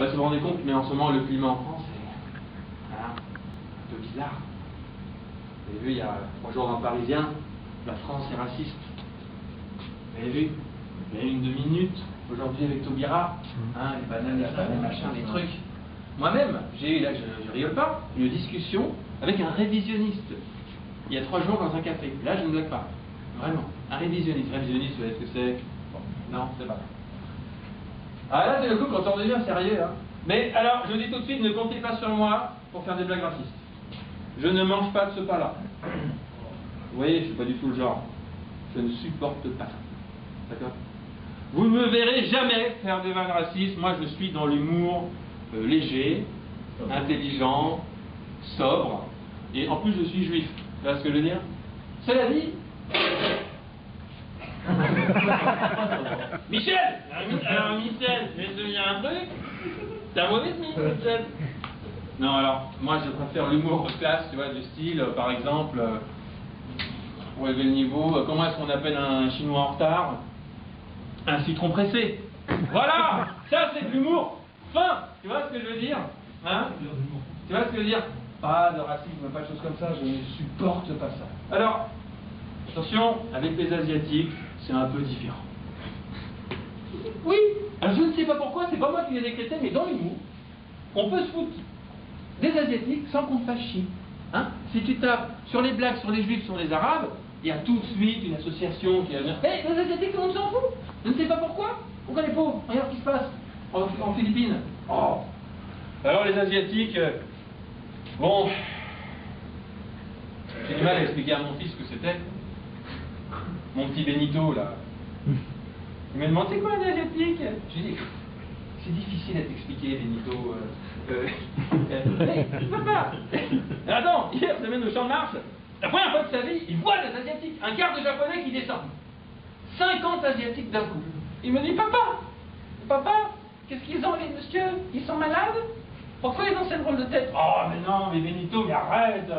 sais pas si vous vous rendez compte, mais en ce moment, le climat en France est un peu bizarre. Vous avez vu, il y a 3 jours dans le Parisien, la France est raciste. Vous avez vu, il y a eu une demi-minute, aujourd'hui avec Taubira, les bananes, les machins, les trucs. Moi-même, j'ai eu, là je rigole pas, une discussion avec un révisionniste. Il y a 3 jours dans un café. Là, je ne blague pas. Vraiment. Un révisionniste. Révisionniste, vous savez ce que c'est? Bon, non, c'est pas. Ah là, c'est le coup quand on devient sérieux. Hein. Mais alors, je vous dis tout de suite, ne comptez pas sur moi pour faire des blagues racistes. Je ne mange pas de ce pas-là. Vous voyez, je ne suis pas du tout le genre. Je ne supporte pas ça. D'accord? Vous ne me verrez jamais faire des vannes racistes. Moi, je suis dans l'humour léger, intelligent, sobre. Et en plus, je suis juif. Vous voyez ce que je veux dire? Cela dit... Michel! Alors Michel, je vais te dire un truc. T'as un mauvais demi, Michel. Non, alors, moi je préfère l'humour de classe, tu vois, du style, par exemple, pour élever le niveau, comment est-ce qu'on appelle un chinois en retard? Un citron pressé. Voilà! Ça c'est de l'humour fin! Tu vois ce que je veux dire? Hein? Tu vois ce que je veux dire? Pas de racisme, pas de choses comme ça, je ne supporte pas ça. Alors, attention, avec les Asiatiques, c'est un peu différent. Oui, alors je ne sais pas pourquoi, c'est pas moi qui l'ai décrété, mais dans l'humour, on peut se foutre des Asiatiques sans qu'on te fasse chier. Hein? Si tu tapes sur les blagues, sur les Juifs, sur les Arabes, il y a tout de suite une association qui va dire hey, les Asiatiques, tout le monde s'en fout. Je ne sais pas pourquoi. Pourquoi les pauvres? Regarde ce qui se passe en Philippines. Oh. Alors les Asiatiques, bon, j'ai du mal à expliquer à mon fils ce que c'était. Mon petit Benito, là. Il me demande, c'est quoi un Asiatique? Je lui dis, c'est difficile à t'expliquer, Benito. Hey, papa! Attends, hier, je l'amène au champ de Mars. La première fois de sa vie, il voit des Asiatiques. Un quart de Japonais qui descend. 50 Asiatiques d'un coup. Il me dit, papa, qu'est-ce qu'ils ont, les monsieur? Ils sont malades? Pourquoi ils ont cette drôle de tête? Oh, mais non, mais Benito, mais arrête!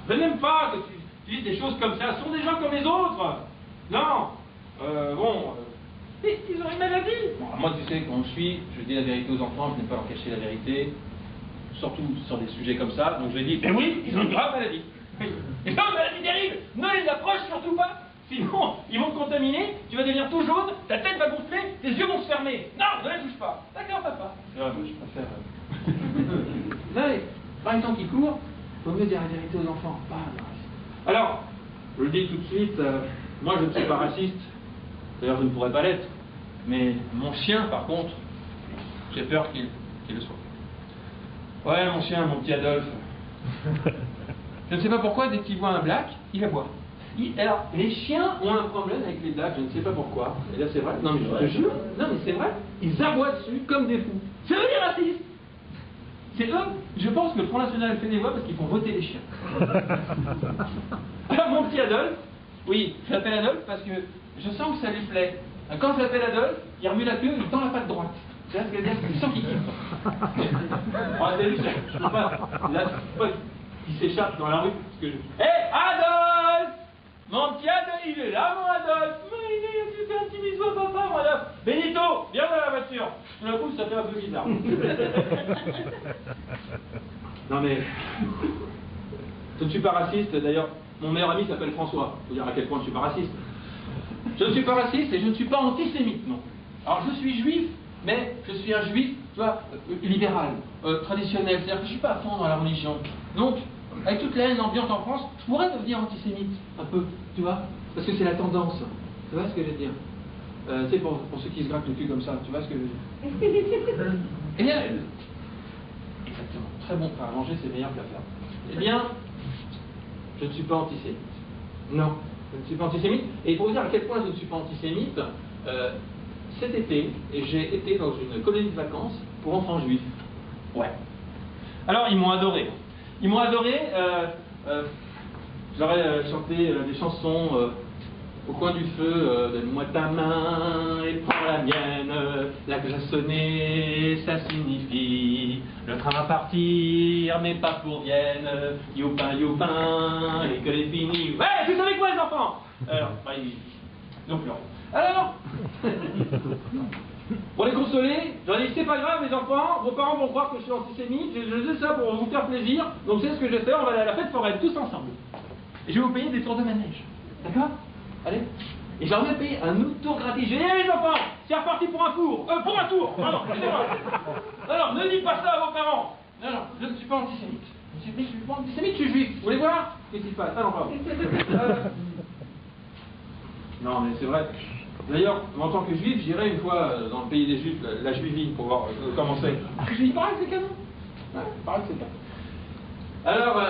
Je n'aime pas que tu dises des choses comme ça. Ce sont des gens comme les autres. Non. Ils ont une maladie. Bon, moi, tu sais, quand je dis la vérité aux enfants, je n'aime pas leur cacher la vérité. Surtout sur des sujets comme ça. Donc je dis, mais oui, ils ont une grave maladie. Ils ont une maladie terrible. Ne les approche surtout pas. Sinon, ils vont te contaminer, tu vas devenir tout jaune, ta tête va gonfler, tes yeux vont se fermer. Non, ne les touche pas. D'accord, papa. Moi, je préfère... Là, par un temps qui court, il faut mieux dire la vérité aux enfants. Pas de racisme. Alors, je le dis tout de suite, moi je ne suis pas raciste. D'ailleurs, je ne pourrais pas l'être. Mais mon chien, par contre, j'ai peur qu'il le soit. Ouais, mon chien, mon petit Adolphe. Je ne sais pas pourquoi, dès qu'il voit un black, il aboie. Alors, les chiens ont un problème avec les blacks, je ne sais pas pourquoi. Et là, c'est vrai. Non, mais je te jure. Non, mais c'est vrai. Ils aboient dessus comme des fous. C'est eux les racistes. C'est eux. Je pense que le Front National fait des voix parce qu'ils font voter les chiens. Alors, mon petit Adolphe, oui, je l'appelle Adolphe parce que je sens que ça lui plaît. Quand je l'appelle Adolphe, il remue la queue, il tend la patte droite. Tu vois ce que je veux dire? Je sens qu'il kiffe. Oh, t'as vu, je peux pas. Là, je peux pas. Il s'échappe dans la rue. Parce que hé, Adolphe! Mon petit Adolphe, il est là, mon Adolphe! Mais il est, tu fais un petit bisou à papa, mon Adolphe! Benito, viens dans la voiture! Tout d'un coup, ça fait un peu bizarre. Non mais. Je ne suis pas raciste, d'ailleurs, mon meilleur ami s'appelle François. Il faut dire à quel point je ne suis pas raciste. Je ne suis pas raciste et je ne suis pas antisémite, non. Alors je suis juif, mais je suis un juif, tu vois, libéral, traditionnel. C'est-à-dire que je ne suis pas à fond dans la religion. Donc, avec toute la haine ambiante en France, je pourrais devenir antisémite, un peu, tu vois, parce que c'est la tendance. Tu vois ce que je veux dire? Tu sais, pour ceux qui se grattent le cul comme ça, tu vois ce que je veux dire? Eh bien, exactement, très bon pain à manger, c'est meilleur que la faire. Eh bien, je ne suis pas antisémite. Non, je ne suis pas antisémite. Et pour vous dire à quel point je ne suis pas antisémite, cet été, j'ai été dans une colonie de vacances pour enfants juifs. Ouais. Alors, ils m'ont adoré. Ils m'ont adoré. Je leur ai chanté des chansons au coin du feu. Donne-moi ta main et prends la mienne. La cloche a sonné, ça signifie le train va partir, mais pas pour Vienne. Youpin, youpin, l'école est finie. Ouais, vous savez quoi, les enfants? Alors, ils ont pleuré. Alors, Pour les consoler, j'aurais dit c'est pas grave les enfants, vos parents vont croire que je suis antisémite, je fais ça pour vous faire plaisir, donc c'est ce que je vais faire, on va aller à la fête foraine tous ensemble. Et je vais vous payer des tours de manège. D'accord? Allez. Et j'ai envie de payer un autre tour gratuit. J'ai dit, hey, les enfants, c'est reparti pour un four. Pour un tour, pardon, excusez-moi. Alors, ne dites pas ça à vos parents. Non, non, je ne suis pas antisémite. Je ne suis pas antisémite, je suis juif. Vous voulez voir? Qu'est-ce qui se passe? Ah non, pardon. Non, mais c'est vrai. D'ailleurs, en tant que juif, j'irai une fois dans le pays des juifs, la Juivie, pour voir comment c'est. Il paraît que c'est canon. Ouais, il paraît que c'est canon. Alors,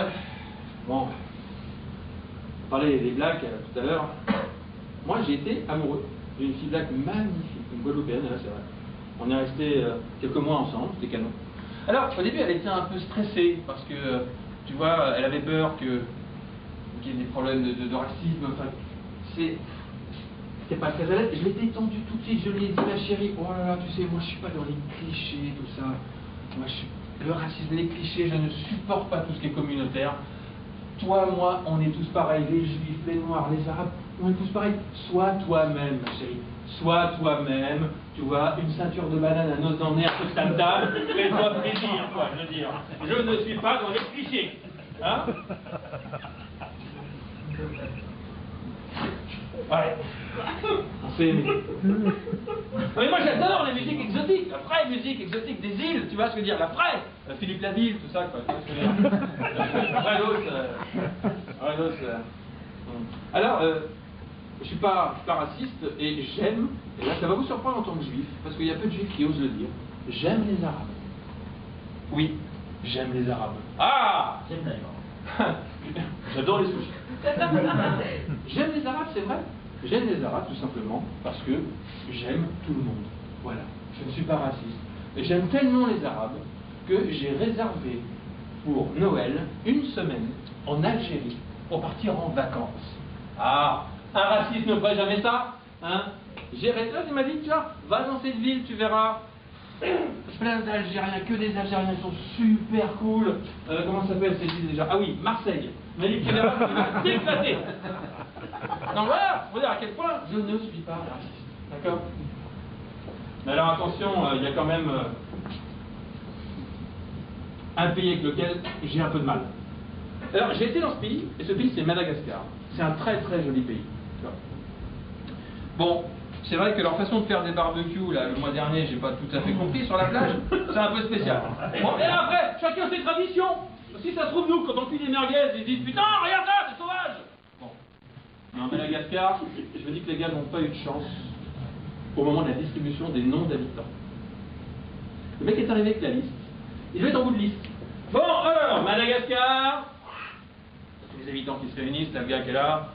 bon, on parlait des blacks tout à l'heure. Moi, j'ai été amoureux d'une fille black magnifique, une Guadeloupéenne, là, c'est vrai. On est resté quelques mois ensemble, c'était canon. Alors, au début, elle était un peu stressée, parce que, tu vois, elle avait peur qu'il y ait des problèmes de racisme, enfin, c'était pas très à l'aise. Je l'ai détendue tout de suite, je lui ai dit, ma chérie, oh là là, tu sais, moi, je suis pas dans les clichés, tout ça. Moi, le racisme, les clichés, je ne supporte pas tout ce qui est communautaire. Toi, moi, on est tous pareils, les juifs, les noirs, les arabes, on est tous pareils. Sois toi-même, ma chérie. Sois toi-même. Tu vois, une ceinture de banane, un os dans le nez, un peu tam-tam, fais-toi plaisir, quoi, je veux dire. Je ne suis pas dans les clichés. Hein? Ouais. On s'est aimé. Mais moi j'adore les musiques exotiques, la vraie musique exotique des îles, tu vois ce que je veux dire, la vraie, Philippe Laville, tout ça, quoi, tu vois ce que je veux dire. La vraie l'autre. Alors, je suis pas raciste et j'aime, et là ça va vous surprendre en tant que juif, parce qu'il y a peu de juifs qui osent le dire, j'aime les Arabes. Oui, j'aime les Arabes. Ah! J'aime d'ailleurs. J'adore les sushis. J'aime les Arabes, c'est vrai. J'aime les Arabes tout simplement parce que j'aime tout le monde. Voilà, je ne suis pas raciste. Et j'aime tellement les Arabes que j'ai réservé pour Noël une semaine en Algérie pour partir en vacances. Ah, un raciste ne ferait jamais ça, hein? Il m'a dit, tu vois, va dans cette ville, tu verras. Plein d'Algériens, que des Algériens, ils sont super cool. Comment ça s'appelle cette ville déjà? Ah oui, Marseille. Mais les Québécois, tu vas t'éclater. Donc voilà, pour dire à quel point je ne suis pas raciste. D'accord? Mais alors attention, il y a quand même un pays avec lequel j'ai un peu de mal. Alors j'ai été dans ce pays, et ce pays c'est Madagascar. C'est un très très joli pays. Tu vois. Bon. C'est vrai que leur façon de faire des barbecues, là, le mois dernier, j'ai pas tout à fait compris sur la plage, c'est un peu spécial. Bon, et après, chacun ses traditions. Si ça se trouve, nous, quand on cuit des merguez, ils disent putain, regarde ça, c'est sauvage. Bon. Mais en Madagascar, je me dis que les gars n'ont pas eu de chance au moment de la distribution des noms d'habitants. Le mec est arrivé avec la liste. Il devait être en bout de liste. Bon, alors, Madagascar. Tous les habitants qui se réunissent, t'as le gars qui est là.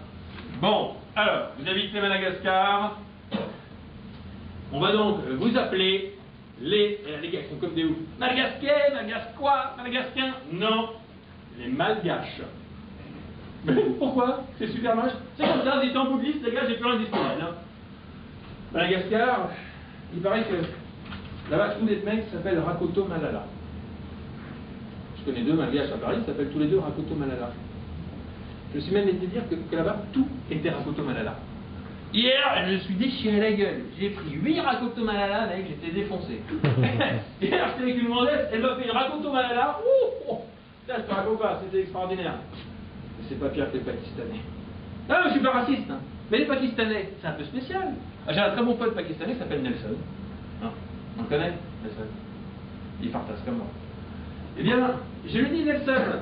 Bon, alors, vous habitez Madagascar. On va donc vous appeler les gars qui sont comme des oufs. Madagascar, Madagascois, Madagascains. Non, les Malgaches. Mais pourquoi? C'est super moche. C'est comme ça, j'étais en bout de liste, les gars, j'ai plus rien disponible. Hein. Madagascar, il paraît que là-bas, tous les mecs s'appellent Rakoto Malala. Je connais deux Malgaches à Paris, ils s'appellent tous les deux Rakoto Malala. Je me suis même été dire que là-bas, tout était Rakoto Malala. Hier, je me suis déchiré la gueule. J'ai pris 8 Rakoto Malala, mec, j'étais défoncé. Hier, j'étais avec une mondaise, elle m'a fait une Rakoto Malala. Là, je te raconte pas, c'était extraordinaire. Mais c'est pas pire que les Pakistanais. Ah, je suis pas raciste, hein. Mais les Pakistanais, c'est un peu spécial. J'ai un très bon pote pakistanais qui s'appelle Nelson. Hein, on le connaît, Nelson. Il fartasse comme moi. Eh bien, je lui dis, Nelson,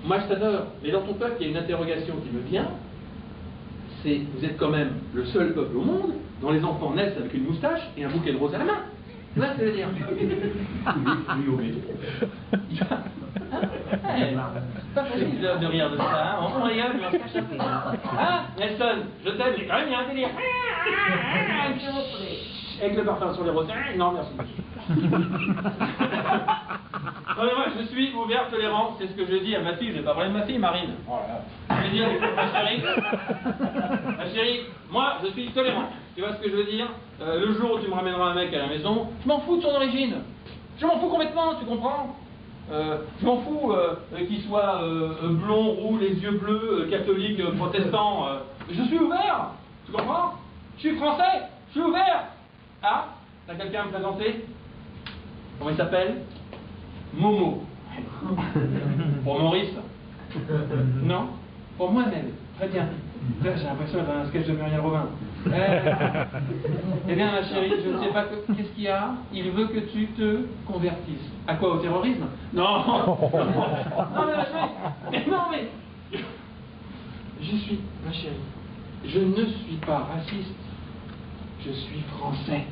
moi je t'adore, mais dans ton peuple, il y a une interrogation qui me vient. C'est, vous êtes quand même le seul peuple au monde dont les enfants naissent avec une moustache et un bouquet de roses à la main. Tu vois ce que je veux dire? Pas facile de rire de ça, hein? On rigole, mais on se cache un peu. Hein, Nelson, je t'aime, mais quand même, il y a un délire. Avec le parfum sur les roses. Non, merci. Non, mais moi, je suis ouvert, tolérant, c'est ce que je dis à ma fille, je n'ai pas parlé de ma fille, Marine. Oh là là. Je vais dire, ma chérie, moi, je suis tolérant. Tu vois ce que je veux dire? Le jour où tu me ramèneras un mec à la maison, je m'en fous de son origine. Je m'en fous complètement, tu comprends? Je m'en fous qu'il soit blond, roux, les yeux bleus, catholique, protestant. Je suis ouvert, tu comprends? Je suis français, je suis ouvert. Ah, T'as quelqu'un à me présenter? Comment il s'appelle? Momo. Pour Maurice? Non? Pour moi-même. Très bien. Là, j'ai l'impression d'être dans un sketch de Muriel Robin. Eh bien, ma chérie, je ne sais pas qu'est-ce qu'il y a. Il veut que tu te convertisses. À quoi? Au terrorisme? Non. Non, mais ma chérie. Mais non, mais... Je suis, ma chérie, je ne suis pas raciste. Je suis français.